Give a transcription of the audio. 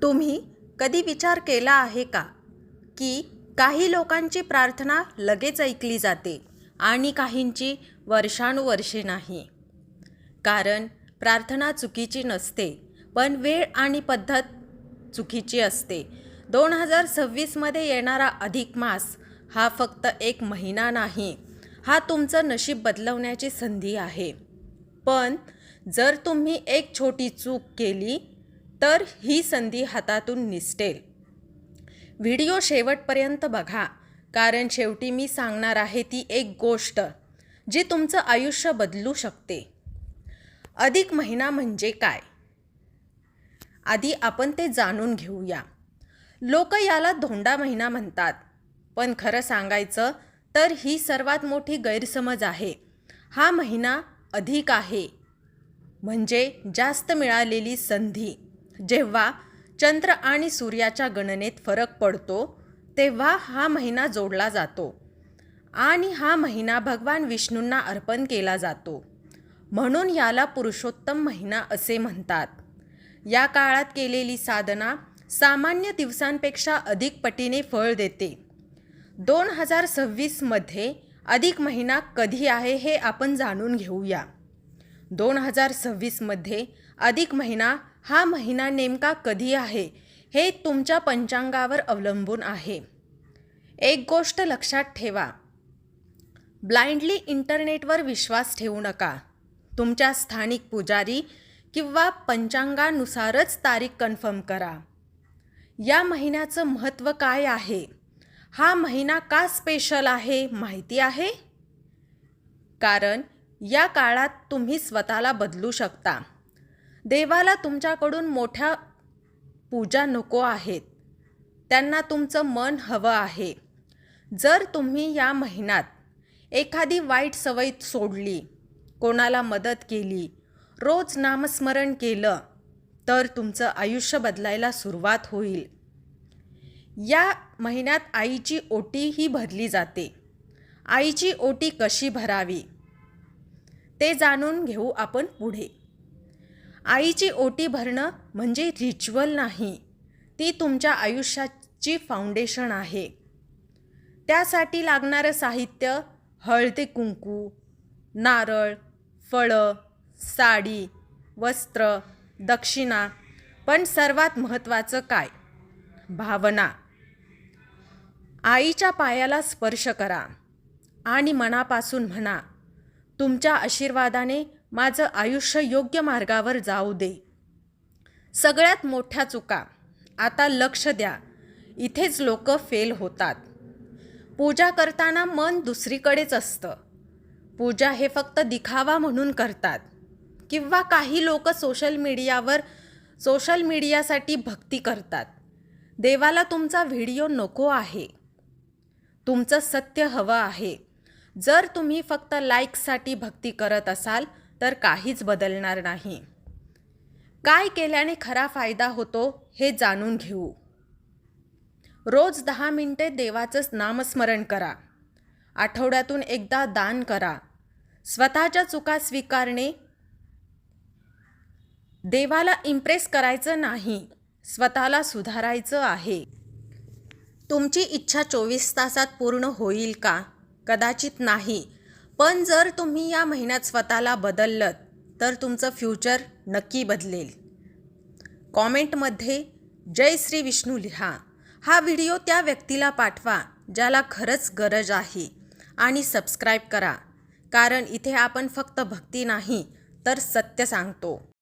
तुम्ही कधी विचार केला आहे का की काही लोकांची प्रार्थना लगेच ऐकली जाते आणि काहींची वर्षानुवर्षे नाही? कारण प्रार्थना चुकीची नसते, पण वेळ आणि पद्धत चुकीची असते. 2026मध्ये येणारा अधिक मास हा फक्त एक महिना नाही, हा तुमचं नशीब बदलवण्याची संधी आहे. पण जर तुम्ही एक छोटी चूक केली तर ही संधी हातातून निसटेल. व्हिडिओ शेवटपर्यंत बघा, कारण शेवटी मी सांगणार आहे ती एक गोष्ट जी तुमचं आयुष्य बदलू शकते. अधिक महिना म्हणजे काय? आधी आपण ते जाणून घेऊया. लोक याला धोंडा महिना म्हणतात, पण खरं सांगायचं तर ही सर्वात मोठी गैरसमज आहे. हा महिना अधिक आहे म्हणजे जास्त मिळालेली संधी. जेव्हा चंद्र आणि सूर्याच्या गणनेत फरक पडतो तेव्हा हा महिना जोडला जातो आणि हा महिना भगवान विष्णूंना अर्पण केला जातो. म्हणून याला पुरुषोत्तम महिना असे म्हणतात. या काळात केलेली साधना सामान्य दिवसांपेक्षा अधिक पटीने फळ देते. 2026मध्ये अधिक महिना कधी आहे हे आपण जाणून घेऊया. 2026मध्ये अधिक महिना हा महिना नेमका कधी आहे हे तुमच्या पंचांगावर अवलंबून आहे. एक गोष्ट लक्षात ठेवा, ब्लाइंडली इंटरनेटवर विश्वास ठेवू नका. तुमच्या स्थानिक पुजारी किंवा पंचांगानुसारच तारीख कन्फर्म करा. या महिन्याचं महत्त्व काय आहे? हा महिना का स्पेशल आहे माहिती आहे? कारण या काळात तुम्ही स्वतःला बदलू शकता. देवाला तुमच्याकडून मोठ्या पूजा नको आहेत, त्यांना तुमचं मन हवं आहे. जर तुम्ही या महिन्यात एखादी वाईट सवय सोडली, कोणाला मदत केली, रोज नामस्मरण केलं तर तुमचं आयुष्य बदलायला सुरुवात होईल. या महिन्यात आईची ओटीही भरली जाते. आईची ओटी कशी भरावी ते जाणून घेऊ आपण पुढे. आईची ओटी भरणं म्हणजे रिच्युअल नाही, ती तुमच्या आयुष्याची फाउंडेशन आहे. त्यासाठी लागणारं साहित्य हळदी कुंकू, नारळ, फळं, साडी, वस्त्र, दक्षिणा. पण सर्वात महत्त्वाचं काय? भावना. आईच्या पायाला स्पर्श करा आणि मनापासून म्हणा, तुमच्या आशीर्वादाने माझं आयुष्य योग्य मार्गावर जाऊ दे. सगळ्यात मोठ्या चुका, आता लक्ष द्या, इथेच लोक फेल होतात. पूजा करताना मन दुसरीकडेच असतं. पूजा हे फक्त दिखावा म्हणून करतात. किंवा काही लोक सोशल मीडियासाठी भक्ती करतात. देवाला तुमचा व्हिडिओ नको आहे, तुमचं सत्य हवं आहे. जर तुम्ही फक्त लाईक्ससाठी भक्ती करत असाल तर काहीच बदलणार नाही. काय केल्याने खरा फायदा होतो हे जाणून घेऊ. रोज 10 मिनिटे देवाचं नामस्मरण करा. आठवड्यातून एकदा दान करा. स्वतःच्या चुका स्वीकारणे. देवाला इम्प्रेस करायचं नाही, स्वतःला सुधारायचं आहे. तुमची इच्छा 24 तासात पूर्ण होईल का? कदाचित नाही. पण जर तुम्ही या महिन्यात स्वतःला बदललत तर तुमचं फ्युचर नक्की बदलेल. कॉमेंटमध्ये जय श्री विष्णू लिहा. हा व्हिडिओ त्या व्यक्तीला पाठवा ज्याला खरंच गरज आहे. आणि सबस्क्राईब करा, कारण इथे आपण फक्त भक्ती नाही तर सत्य सांगतो.